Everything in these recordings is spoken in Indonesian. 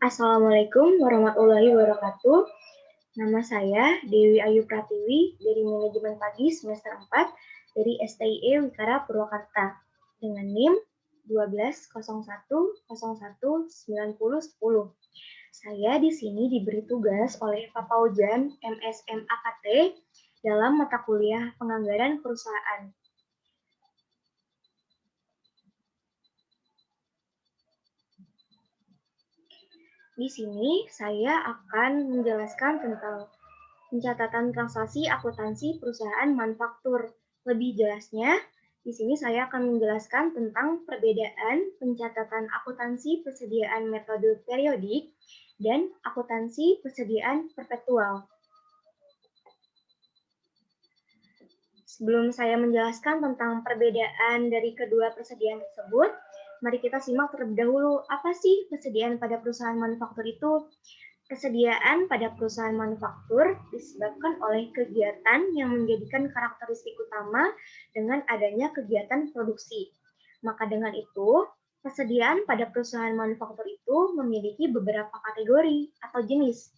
Assalamualaikum warahmatullahi wabarakatuh. Nama saya Dewi Ayu Pratiwi dari Manajemen Pagi semester 4 dari STIE Wikara Purwakarta dengan NIM 1201019010. Saya di sini diberi tugas oleh Pak Paujan MSM AKT dalam mata kuliah Penganggaran Perusahaan. Di sini saya akan menjelaskan tentang pencatatan transaksi akuntansi perusahaan manufaktur. Lebih jelasnya, di sini saya akan menjelaskan tentang perbedaan pencatatan akuntansi persediaan metode periodik dan akuntansi persediaan perpetual. Sebelum saya menjelaskan tentang perbedaan dari kedua persediaan tersebut, mari kita simak terlebih dahulu apa sih persediaan pada perusahaan manufaktur itu. Persediaan pada perusahaan manufaktur disebabkan oleh kegiatan yang menjadikan karakteristik utama dengan adanya kegiatan produksi. Maka dengan itu, persediaan pada perusahaan manufaktur itu memiliki beberapa kategori atau jenis.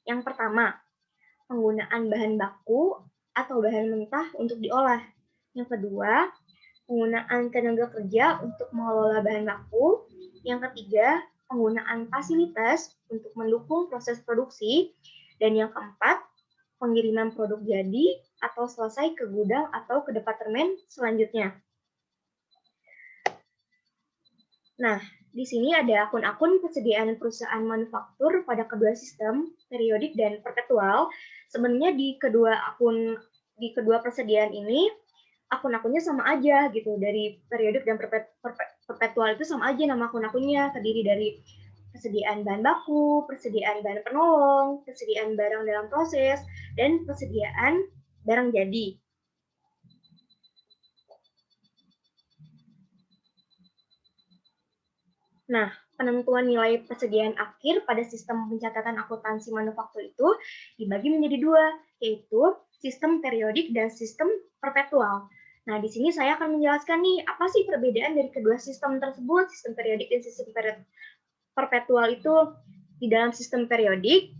Yang pertama, penggunaan bahan baku atau bahan mentah untuk diolah. Yang kedua, penggunaan tenaga kerja untuk mengelola bahan baku. Yang ketiga, penggunaan fasilitas untuk mendukung proses produksi. Dan yang keempat, pengiriman produk jadi atau selesai ke gudang atau ke departemen selanjutnya. Nah, di sini ada akun-akun persediaan perusahaan manufaktur pada kedua sistem, periodik dan perpetual. Sebenarnya di kedua persediaan ini akun-akunnya sama aja gitu, dari periodik dan perpetual itu sama aja nama akun-akunnya, terdiri dari persediaan bahan baku, persediaan bahan penolong, persediaan barang dalam proses, dan persediaan barang jadi. Nah, penentuan nilai persediaan akhir pada sistem pencatatan akuntansi manufaktur itu dibagi menjadi dua, yaitu sistem periodik dan sistem perpetual. Nah, di sini saya akan menjelaskan nih, apa sih perbedaan dari kedua sistem tersebut, sistem periodik dan sistem perpetual itu. Di dalam sistem periodik,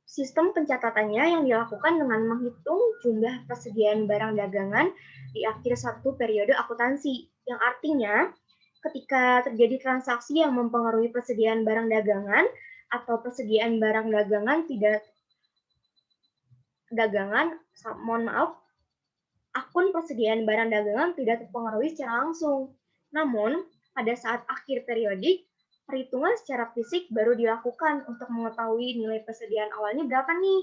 sistem pencatatannya yang dilakukan dengan menghitung jumlah persediaan barang dagangan di akhir satu periode akuntansi, yang artinya ketika terjadi transaksi yang mempengaruhi persediaan barang dagangan atau persediaan barang akun persediaan barang dagangan tidak terpengaruhi secara langsung. Namun, pada saat akhir periodik, perhitungan secara fisik baru dilakukan untuk mengetahui nilai persediaan awalnya berapa nih,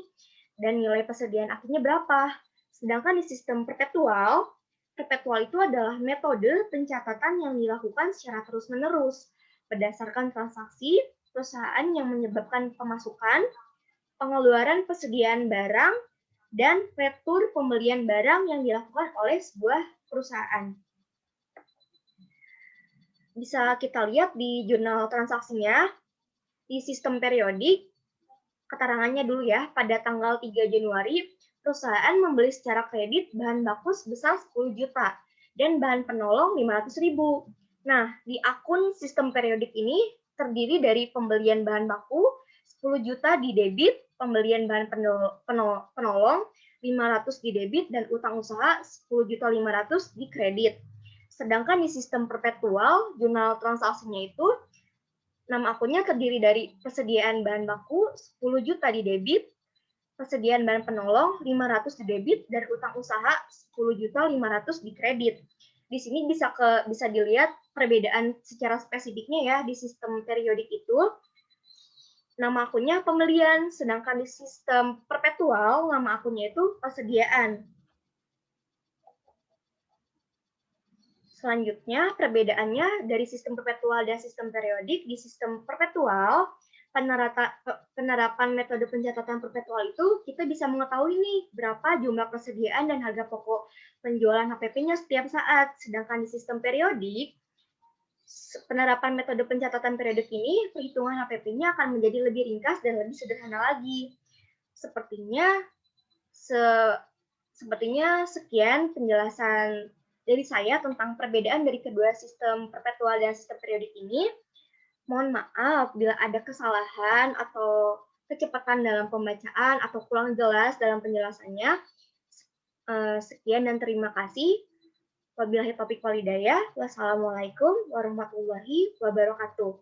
dan nilai persediaan akhirnya berapa. Sedangkan di sistem perpetual itu adalah metode pencatatan yang dilakukan secara terus-menerus berdasarkan transaksi perusahaan yang menyebabkan pemasukan, pengeluaran persediaan barang, dan retur pembelian barang yang dilakukan oleh sebuah perusahaan. Bisa kita lihat di jurnal transaksinya, di sistem periodik, keterangannya dulu ya, pada tanggal 3 Januari, perusahaan membeli secara kredit bahan baku sebesar 10 juta dan bahan penolong 500.000. Nah, di akun sistem periodik ini terdiri dari pembelian bahan baku 10 juta di debit, pembelian bahan penolong 500 di debit, dan utang usaha 10.500.000 di kredit. Sedangkan di sistem perpetual, jurnal transaksinya itu nama akunnya terdiri dari persediaan bahan baku 10 juta di debit, persediaan bahan penolong 500 di debit, dan utang usaha 10.500.000 di kredit. Di sini bisa dilihat perbedaan secara spesifiknya ya. Di sistem periodik itu nama akunnya pembelian, sedangkan di sistem perpetual nama akunnya itu persediaan. Selanjutnya, perbedaannya dari sistem perpetual dan sistem periodik. Di sistem perpetual, penerapan metode pencatatan perpetual itu kita bisa mengetahui nih berapa jumlah persediaan dan harga pokok penjualan HPP-nya setiap saat. Sedangkan di sistem periodik, penerapan metode pencatatan periodik ini, perhitungan HPP-nya akan menjadi lebih ringkas dan lebih sederhana lagi. Sepertinya sekian penjelasan dari saya tentang perbedaan dari kedua sistem perpetual dan sistem periodik ini. Mohon maaf bila ada kesalahan atau kecepatan dalam pembacaan atau kurang jelas dalam penjelasannya. Sekian dan terima kasih. Wabillahi taufiq walhidayah. Wassalamualaikum warahmatullahi wabarakatuh.